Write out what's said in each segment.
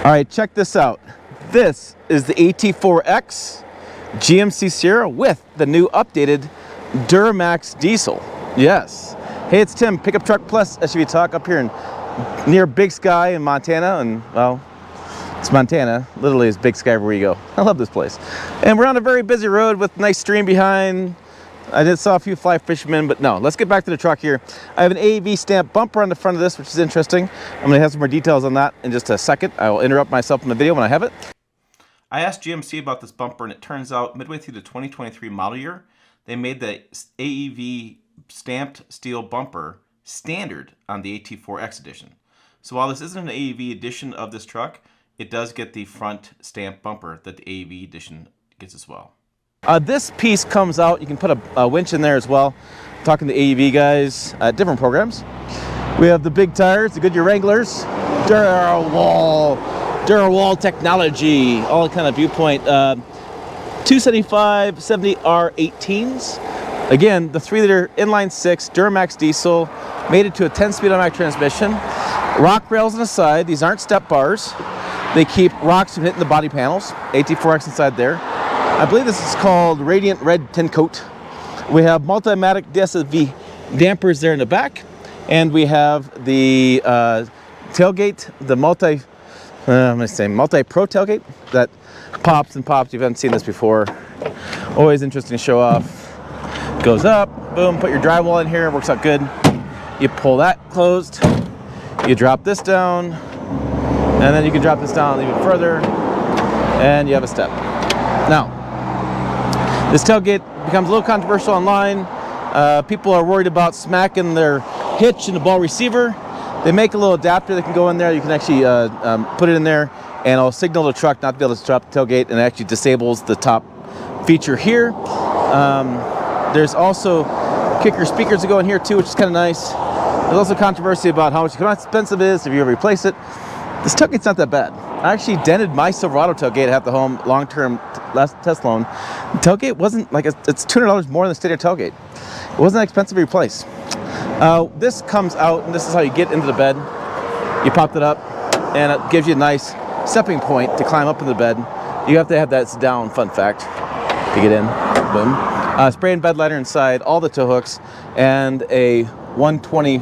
All right, check this out. This is the AT4X GMC Sierra with the new updated Duramax diesel. Yes. Hey, it's Tim, Pickup Truck Plus SUV Talk up here near Big Sky in Montana. And, well, it's Montana. Literally, it's Big Sky everywhere you go. I love this place. And we're on a very busy road with a nice stream behind. I saw a few fly fishermen, but no, let's get back to the truck here. I have an AAV stamp bumper on the front of this, which is interesting. I'm gonna have some more details on that in just a second. I will interrupt myself in the video when I have it. I asked GMC about this bumper, and it turns out midway through the 2023 model year, they made the AEV stamped steel bumper standard on the AT4X edition. So while this isn't an AEV edition of this truck, it does get the front stamp bumper that the AEV edition gets as well. This piece comes out, you can put a winch in there as well. I'm talking to AEV guys at different programs. We have the big tires, the Goodyear Wranglers, Durawall technology, all kind of viewpoint. 275, 70R18s. Again, the 3-liter inline 6 Duramax diesel, made it to a 10-speed automatic transmission. Rock rails on the side, these aren't step bars. They keep rocks from hitting the body panels. AT4X inside there. I believe this is called Radiant Red Tin Coat. We have Multimatic DSV dampers there in the back, and we have the tailgate, the Multi Pro tailgate that pops and pops. You haven't seen this before. Always interesting to show off. Goes up, boom, put your drywall in here, works out good. You pull that closed, you drop this down, and then you can drop this down even further, and you have a step. Now, this tailgate becomes a little controversial online. People are worried about smacking their hitch in the ball receiver. They make a little adapter that can go in there. You can actually put it in there, and it'll signal the truck not to be able to drop the tailgate, and it actually disables the top feature here. There's also kicker speakers that go in here too, which is kind of nice. There's also controversy about how expensive it is if you ever replace it. This tailgate's not that bad. I actually dented my Silverado tailgate at the home long-term last test loan. The tailgate wasn't like, it's $200 more than the standard tailgate. It wasn't that expensive to replace. This comes out, and this is how you get into the bed. You pop it up, and it gives you a nice stepping point to climb up in the bed. You have to have that down, fun fact, to get in. Boom. Spray and bed lighter inside, all the tow hooks, and a 120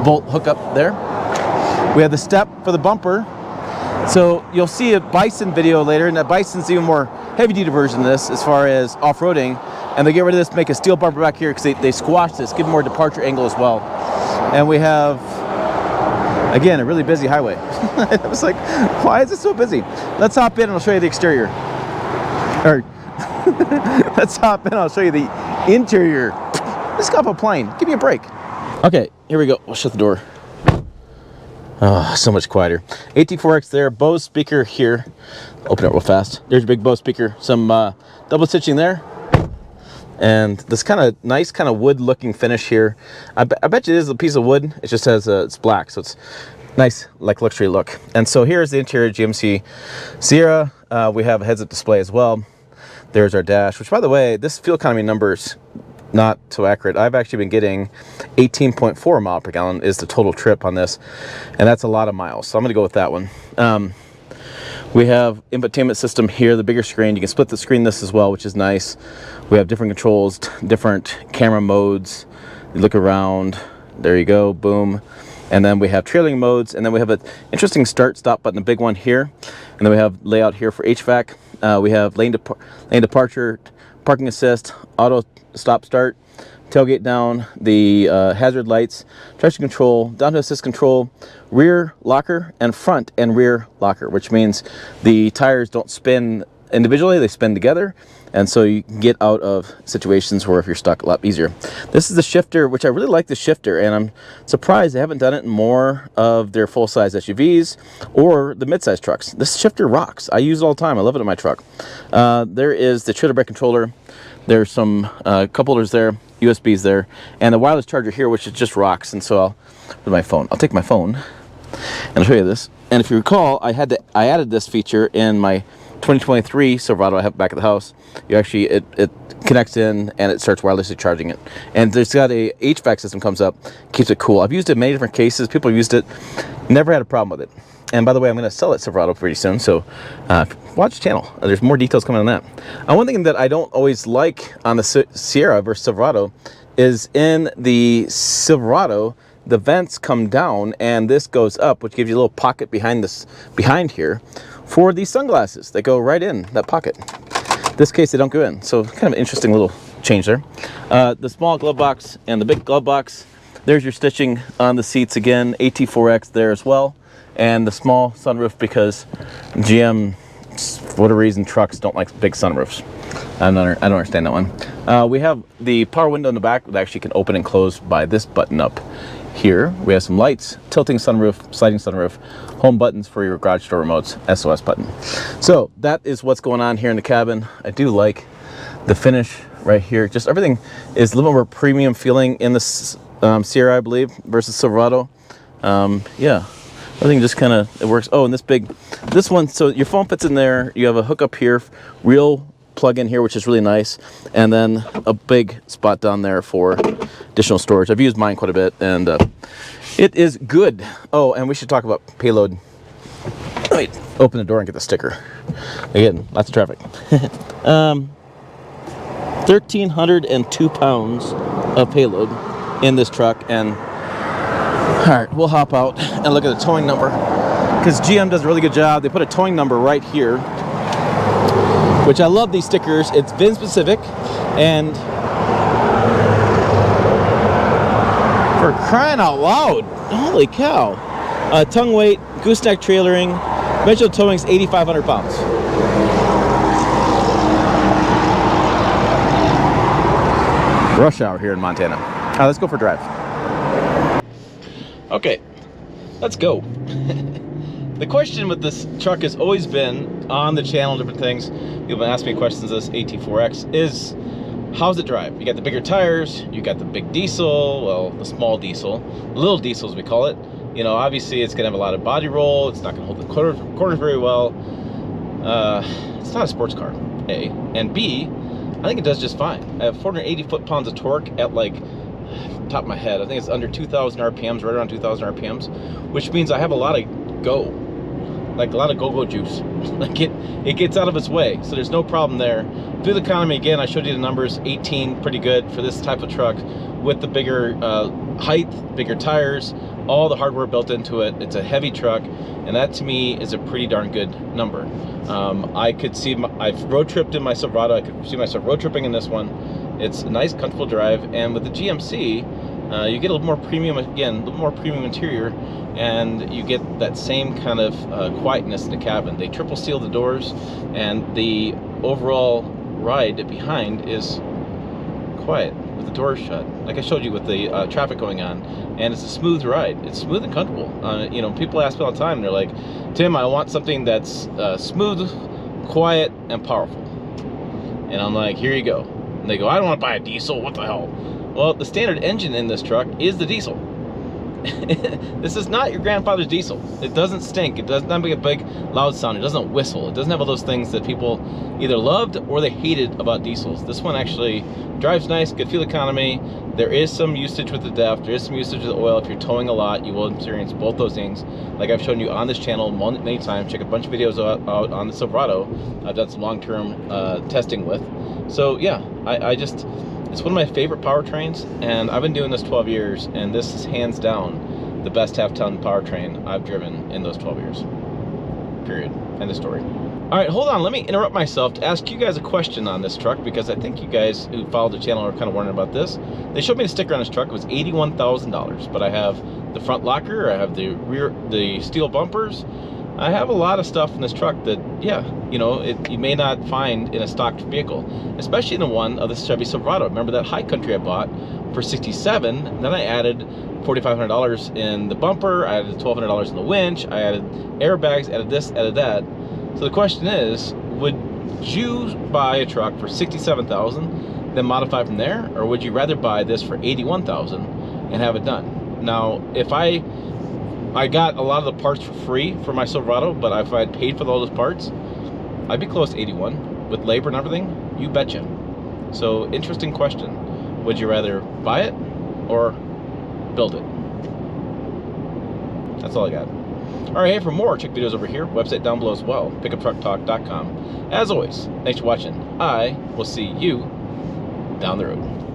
volt hookup there. We have the step for the bumper. So you'll see a Bison video later, and that Bison's even more heavy-duty version of this as far as off-roading. And they get rid of this to make a steel bumper back here because they squash this, give more departure angle as well. And we have, again, a really busy highway. I was like, why is it so busy? Let's hop in and I'll show you the exterior. Or, let's hop in and I'll show you the interior. Let's go up a plane. Give me a break. Okay, here we go. We'll shut the door. Oh, so much quieter. AT4X there, Bose speaker here. Open it real fast. There's a big Bose speaker. Some double stitching there. And this kind of nice kind of wood looking finish here. I bet you it is a piece of wood. It just has, it's black, so it's nice, like luxury look. And so here's the interior GMC Sierra. We have a heads up display as well. There's our dash, which by the way, this fuel economy number's not so accurate. I've actually been getting 18.4 mile per gallon is the total trip on this, and that's a lot of miles, so I'm gonna go with that one. We have infotainment system here, the bigger screen. You can split the screen this as well, which is nice. We have different controls, different camera modes. You look around, there you go, boom. And then we have trailing modes, and then we have an interesting start stop button, a big one here. And then we have layout here for HVAC. We have lane departure, parking assist, auto stop start, tailgate down, the hazard lights, traction control, down to assist control, rear locker, and front and rear locker, which means the tires don't spin individually, they spin together, and so you can get out of situations where if you're stuck a lot easier. This is the shifter, which I really like the shifter, and I'm surprised they haven't done it in more of their full-size SUVs or the mid-size trucks. This shifter rocks. I use it all the time. I love it in my truck. There is the trailer brake controller. There's some cup holders there, USBs there, and the wireless charger here, which is just rocks. And so I'll take my phone and I'll show you this. And if you recall, I added this feature in my 2023 Silverado I have back at the house. You actually, it connects in and it starts wirelessly charging it. And there's got a HVAC system comes up, keeps it cool. I've used it in many different cases. People have used it, never had a problem with it. And by the way, I'm going to sell that Silverado pretty soon, so watch the channel. There's more details coming on that. One thing that I don't always like on the Sierra versus Silverado is in the Silverado, the vents come down and this goes up, which gives you a little pocket behind here for these sunglasses. They go right in that pocket. In this case, they don't go in. So kind of an interesting little change there. The small glove box and the big glove box. There's your stitching on the seats again. AT4X there as well. And the small sunroof because GM, for whatever reason, trucks don't like big sunroofs. I don't understand that one. We have the power window in the back that actually can open and close by this button up here. We have some lights, tilting sunroof, sliding sunroof, home buttons for your garage door remotes, SOS button. So that is what's going on here in the cabin. I do like the finish right here. Just everything is a little more premium feeling in the Sierra, I believe, versus Silverado. Yeah. Everything just kind of, it works. Oh, and this one, so your phone fits in there. You have a hookup here, real plug in here, which is really nice. And then a big spot down there for additional storage. I've used mine quite a bit and it is good. Oh, and we should talk about payload. Wait, open the door and get the sticker. Again, lots of traffic. 1,302 pounds of payload in this truck. And all right, we'll hop out and look at the towing number because GM does a really good job. They put a towing number right here, which I love these stickers. It's VIN specific, and for crying out loud, holy cow. Tongue weight, gooseneck trailering, dimensional towing is 8,500 pounds. Rush hour here in Montana. All right, let's go for a drive. Okay, let's go. The question with this truck has always been on the channel, different things. People have been asking me questions of this AT4X is, how's it drive? You got the bigger tires, you got the big diesel, well, the small diesel, little diesel as we call it. You know, obviously it's gonna have a lot of body roll, it's not gonna hold the corners very well. It's not a sports car, A. And B, I think it does just fine. I have 480 foot-pounds of torque at like, top of my head, I think it's under 2,000 RPMs, right around 2,000 RPMs, which means I have a lot of go, like a lot of go-go juice. Like it gets out of its way, so there's no problem there. Fuel economy, again, I showed you the numbers, 18, pretty good for this type of truck with the bigger height, bigger tires, all the hardware built into it. It's a heavy truck, and that to me is a pretty darn good number. I could see, I've road tripped in my Silverado, I could see myself road tripping in this one. It's a nice, comfortable drive, and with the GMC, you get a little more premium, again, a little more premium interior, and you get that same kind of quietness in the cabin. They triple seal the doors, and the overall ride behind is quiet with the doors shut. Like I showed you with the traffic going on, and it's a smooth ride. It's smooth and comfortable. You know, people ask me all the time, they're like, Tim, I want something that's smooth, quiet, and powerful. And I'm like, here you go. And they go, I don't want to buy a diesel, what the hell? Well, the standard engine in this truck is the diesel. This is not your grandfather's diesel. It doesn't stink, it doesn't have a big loud sound, it doesn't whistle, it doesn't have all those things that people either loved or they hated about diesels. This one actually drives nice, good fuel economy. There is some usage with the DEF, there is some usage with the oil. If you're towing a lot, you will experience both those things. Like I've shown you on this channel many times. Check a bunch of videos out on the Silverado. I've done some long-term testing with. So yeah, it's one of my favorite powertrains, and I've been doing this 12 years, and this is hands down the best half-ton powertrain I've driven in those 12 years. Period. End of story. All right, hold on. Let me interrupt myself to ask you guys a question on this truck, because I think you guys who follow the channel are kind of wondering about this. They showed me the sticker on this truck. It was $81,000, but I have the front locker, I have the steel bumpers. I have a lot of stuff in this truck that, yeah, you know, you may not find in a stock vehicle, especially in the one of the Chevy Silverado. Remember that High Country I bought for $67? Then I added $4,500 in the bumper, I added $1,200 in the winch, I added airbags, added this, added that. So the question is, would you buy a truck for $67,000, then modify from there, or would you rather buy this for $81,000 and have it done? Now, if I got a lot of the parts for free for my Silverado, but if I had paid for all those parts, I'd be close to 81 with labor and everything. You betcha. So, interesting question. Would you rather buy it or build it? That's all I got. All right, hey, for more, check videos over here. Website down below as well, pickuptrucktalk.com. As always, thanks for watching. I will see you down the road.